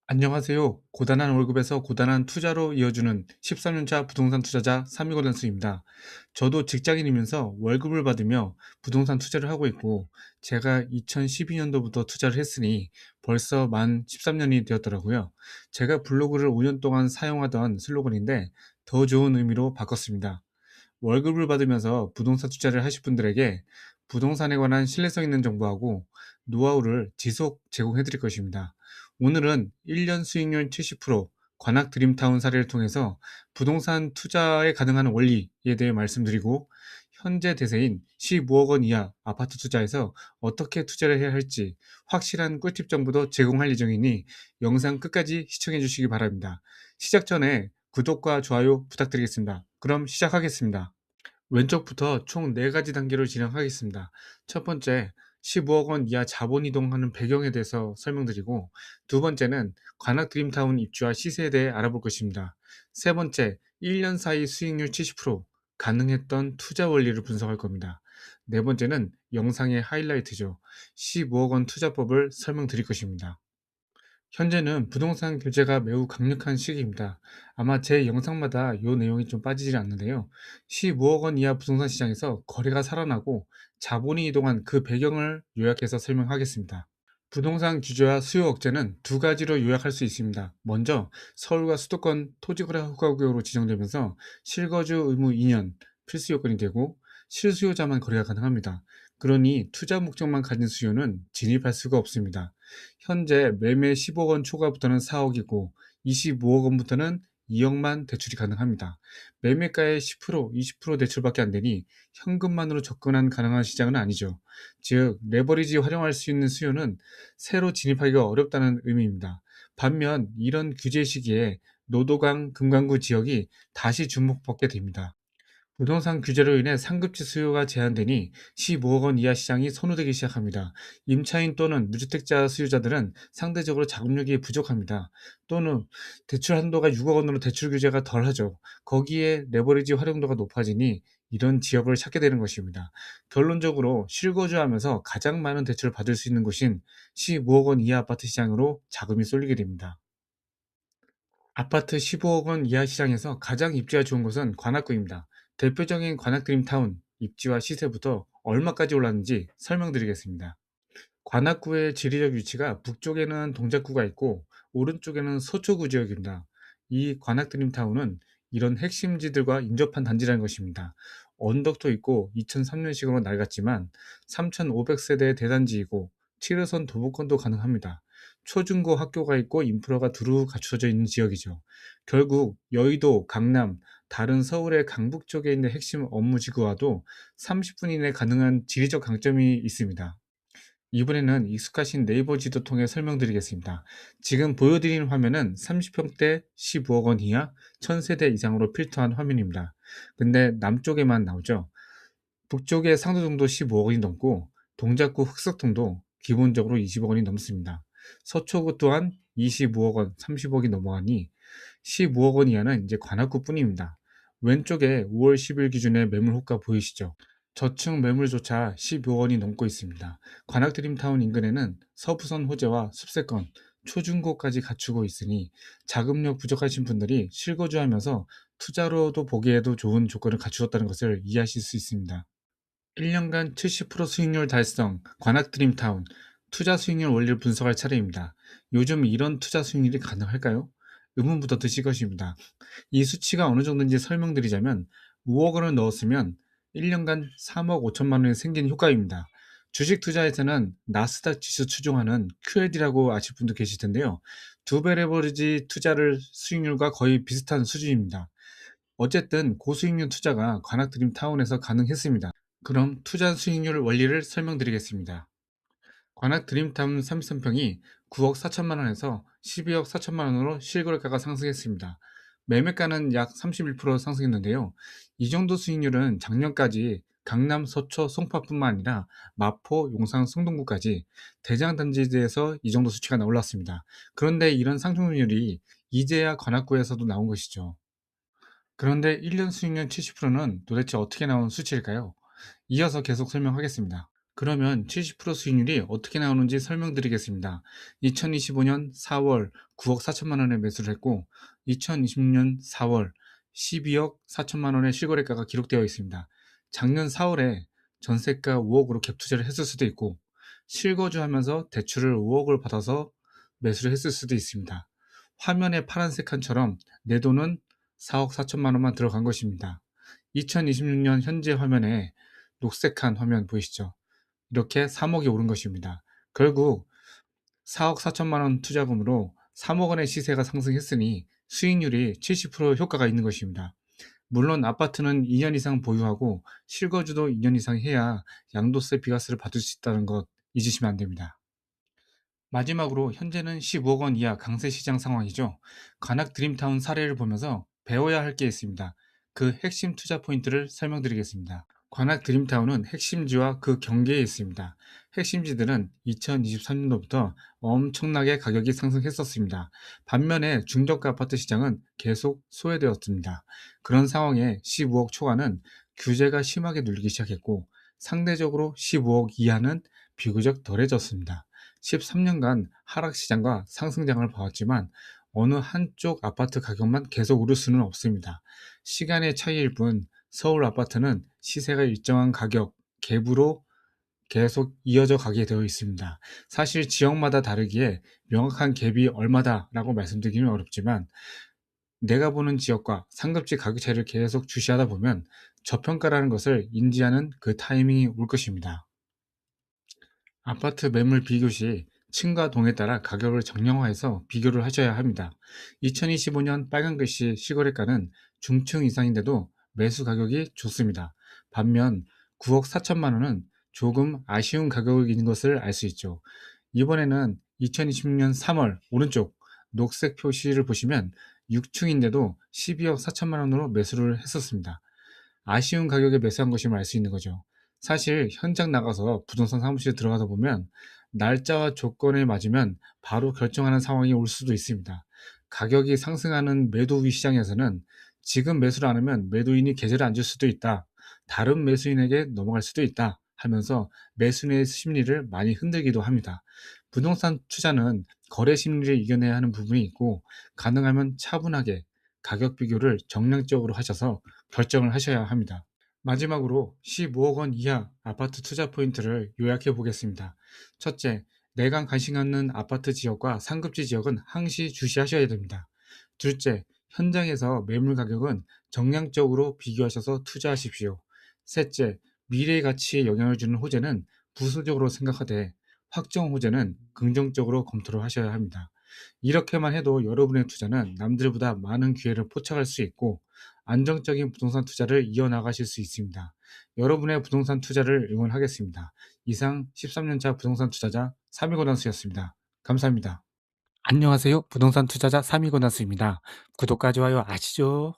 안녕하세요. 고단한 월급에서 고단한 투자로 이어주는 13년차 부동산 투자자 삼이고단수입니다. 저도 직장인이면서 월급을 받으며 부동산 투자를 하고 있고, 제가 2012년도부터 투자를 했으니 벌써 만 13년이 되었더라고요. 제가 블로그를 5년 동안 사용하던 슬로건인데 더 좋은 의미로 바꿨습니다. 월급을 받으면서 부동산 투자를 하실 분들에게 부동산에 관한 신뢰성 있는 정보하고 노하우를 지속 제공해 드릴 것입니다. 오늘은 1년 수익률 70%, 관악 드림타운 사례를 통해서 부동산 투자에 가능한 원리에 대해 말씀드리고, 현재 대세인 15억 원 이하 아파트 투자에서 어떻게 투자를 해야 할지 확실한 꿀팁 정보도 제공할 예정이니 영상 끝까지 시청해 주시기 바랍니다. 시작 전에 구독과 좋아요 부탁드리겠습니다. 그럼 시작하겠습니다. 왼쪽부터 총 4가지 단계로 진행하겠습니다. 첫 번째, 15억 원 이하 자본 이동하는 배경에 대해서 설명드리고, 두 번째는 관악 드림타운 입주와 시세에 대해 알아볼 것입니다. 세 번째, 1년 사이 수익률 70% 가능했던 투자 원리를 분석할 겁니다. 네 번째는 영상의 하이라이트죠. 15억 원 투자법을 설명드릴 것입니다. 현재는 부동산 규제가 매우 강력한 시기입니다. 아마 제 영상마다 이 내용이 좀 빠지질 않는데요. 15억 원 이하 부동산 시장에서 거래가 살아나고 자본이 이동한 그 배경을 요약해서 설명하겠습니다. 부동산 규제와 수요 억제는 두 가지로 요약할 수 있습니다. 먼저 서울과 수도권 토지거래 허가구역으로 지정되면서 실거주 의무 2년 필수 요건이 되고, 실수요자만 거래가 가능합니다. 그러니 투자 목적만 가진 수요는 진입할 수가 없습니다. 현재 매매 15억 원 초과부터는 4억이고 25억 원부터는 2억만 대출이 가능합니다. 매매가의 10%, 20% 대출밖에 안 되니 현금만으로 접근한 가능한 시장은 아니죠. 즉, 레버리지 활용할 수 있는 수요는 새로 진입하기가 어렵다는 의미입니다. 반면 이런 규제 시기에 노도강, 금강구 지역이 다시 주목받게 됩니다. 부동산 규제로 인해 상급지 수요가 제한되니 15억 원 이하 시장이 선호되기 시작합니다. 임차인 또는 무주택자 수요자들은 상대적으로 자금력이 부족합니다. 또는 대출 한도가 6억 원으로 대출 규제가 덜하죠. 거기에 레버리지 활용도가 높아지니 이런 지역을 찾게 되는 것입니다. 결론적으로 실거주하면서 가장 많은 대출을 받을 수 있는 곳인 15억 원 이하 아파트 시장으로 자금이 쏠리게 됩니다. 아파트 15억 원 이하 시장에서 가장 입지가 좋은 곳은 관악구입니다. 대표적인 관악드림타운 입지와 시세부터 얼마까지 올랐는지 설명드리겠습니다. 관악구의 지리적 위치가 북쪽에는 동작구가 있고 오른쪽에는 서초구 지역입니다. 이 관악드림타운은 이런 핵심지들과 인접한 단지라는 것입니다. 언덕도 있고 2003년식으로 낡았지만 3,500세대의 대단지이고 7호선 도보권도 가능합니다. 초중고 학교가 있고 인프라가 두루 갖춰져 있는 지역이죠. 결국 여의도, 강남, 다른 서울의 강북 쪽에 있는 핵심 업무지구와도 30분 이내 가능한 지리적 강점이 있습니다. 이번에는 익숙하신 네이버 지도 통해 설명드리겠습니다. 지금 보여드리는 화면은 30평대 15억 원 이하 1000세대 이상으로 필터한 화면입니다. 근데 남쪽에만 나오죠. 북쪽의 상도동도 15억 원이 넘고 동작구 흑석동도 기본적으로 20억 원이 넘습니다. 서초구 또한 25억 원, 30억이 넘어가니 15억 원 이하는 이제 관악구뿐입니다. 왼쪽에 5월 10일 기준의 매물 호가 보이시죠? 저층 매물조차 15억 원이 넘고 있습니다. 관악드림타운 인근에는 서부선 호재와 숲세권, 초중고까지 갖추고 있으니 자금력 부족하신 분들이 실거주하면서 투자로도 보기에도 좋은 조건을 갖추었다는 것을 이해하실 수 있습니다. 1년간 70% 수익률 달성, 관악드림타운, 투자 수익률 원리를 분석할 차례입니다. 요즘 이런 투자 수익률이 가능할까요? 의문부터 드실 것입니다. 이 수치가 어느 정도인지 설명드리자면 5억 원을 넣었으면 1년간 3억 5천만 원이 생긴 효과입니다. 주식 투자에서는 나스닥 지수 추종하는 QLD라고 아실 분도 계실 텐데요. 두 배 레버리지 투자를 수익률과 거의 비슷한 수준입니다. 어쨌든 고수익률 투자가 관악드림타운에서 가능했습니다. 그럼 투자 수익률 원리를 설명드리겠습니다. 관악 드림타운 33평이 9억 4천만 원에서 12억 4천만 원으로 실거래가가 상승했습니다. 매매가는 약 31% 상승했는데요. 이 정도 수익률은 작년까지 강남, 서초, 송파뿐만 아니라 마포, 용산, 성동구까지 대장 단지대에서 이 정도 수치가 올랐습니다. 그런데 이런 상승률이 이제야 관악구에서도 나온 것이죠. 그런데 1년 수익률 70%는 도대체 어떻게 나온 수치일까요? 이어서 계속 설명하겠습니다. 그러면 70% 수익률이 어떻게 나오는지 설명드리겠습니다. 2025년 4월 9억 4천만 원에 매수를 했고 2026년 4월 12억 4천만 원의 실거래가가 기록되어 있습니다. 작년 4월에 전세가 5억으로 갭 투자를 했을 수도 있고 실거주하면서 대출을 5억을 받아서 매수를 했을 수도 있습니다. 화면의 파란색 칸처럼 내 돈은 4억 4천만 원만 들어간 것입니다. 2026년 현재 화면에 녹색한 화면 보이시죠? 이렇게 3억이 오른 것입니다. 결국 4억 4천만 원 투자금으로 3억 원의 시세가 상승했으니 수익률이 70% 효과가 있는 것입니다. 물론 아파트는 2년 이상 보유하고 실거주도 2년 이상 해야 양도세 비과세를 받을 수 있다는 것 잊으시면 안 됩니다. 마지막으로 현재는 15억 원 이하 강세 시장 상황이죠. 관악 드림타운 사례를 보면서 배워야 할 게 있습니다. 그 핵심 투자 포인트를 설명드리겠습니다. 관악 드림타운은 핵심지와 그 경계에 있습니다. 핵심지들은 2023년도부터 엄청나게 가격이 상승했었습니다. 반면에 중저가 아파트 시장은 계속 소외되었습니다. 그런 상황에 15억 초과는 규제가 심하게 눌리기 시작했고 상대적으로 15억 이하는 비교적 덜해졌습니다. 13년간 하락시장과 상승장을 봐왔지만 어느 한쪽 아파트 가격만 계속 오를 수는 없습니다. 시간의 차이일 뿐 서울 아파트는 시세가 일정한 가격, 갭으로 계속 이어져 가게 되어 있습니다. 사실 지역마다 다르기에 명확한 갭이 얼마다라고 말씀드리기는 어렵지만 내가 보는 지역과 상급지 가격 차이를 계속 주시하다 보면 저평가라는 것을 인지하는 그 타이밍이 올 것입니다. 아파트 매물 비교 시 층과 동에 따라 가격을 정량화해서 비교를 하셔야 합니다. 2025년 빨간 글씨 실거래가는 중층 이상인데도 매수 가격이 좋습니다. 반면 9억 4천만 원은 조금 아쉬운 가격인 것을 알 수 있죠. 이번에는 2026년 3월 오른쪽 녹색 표시를 보시면 6층인데도 12억 4천만 원으로 매수를 했었습니다. 아쉬운 가격에 매수한 것임을 알 수 있는 거죠. 사실 현장 나가서 부동산 사무실에 들어가다 보면 날짜와 조건에 맞으면 바로 결정하는 상황이 올 수도 있습니다. 가격이 상승하는 매도 시장에서는 지금 매수를 안 하면 매도인이 계좌를 안 줄 수도 있다. 다른 매수인에게 넘어갈 수도 있다. 하면서 매수인의 심리를 많이 흔들기도 합니다. 부동산 투자는 거래 심리를 이겨내야 하는 부분이 있고 가능하면 차분하게 가격 비교를 정량적으로 하셔서 결정을 하셔야 합니다. 마지막으로 15억 원 이하 아파트 투자 포인트를 요약해 보겠습니다. 첫째, 내가 관심 갖는 아파트 지역과 상급지 지역은 항시 주시하셔야 됩니다. 둘째, 현장에서 매물 가격은 정량적으로 비교하셔서 투자하십시오. 셋째, 미래 가치에 영향을 주는 호재는 부수적으로 생각하되 확정 호재는 긍정적으로 검토를 하셔야 합니다. 이렇게만 해도 여러분의 투자는 남들보다 많은 기회를 포착할 수 있고 안정적인 부동산 투자를 이어나가실 수 있습니다. 여러분의 부동산 투자를 응원하겠습니다. 이상 13년차 부동산 투자자 삼이고단수였습니다. 감사합니다. 안녕하세요. 부동산 투자자 삼이고단수입니다. 구독과 좋아요 아시죠?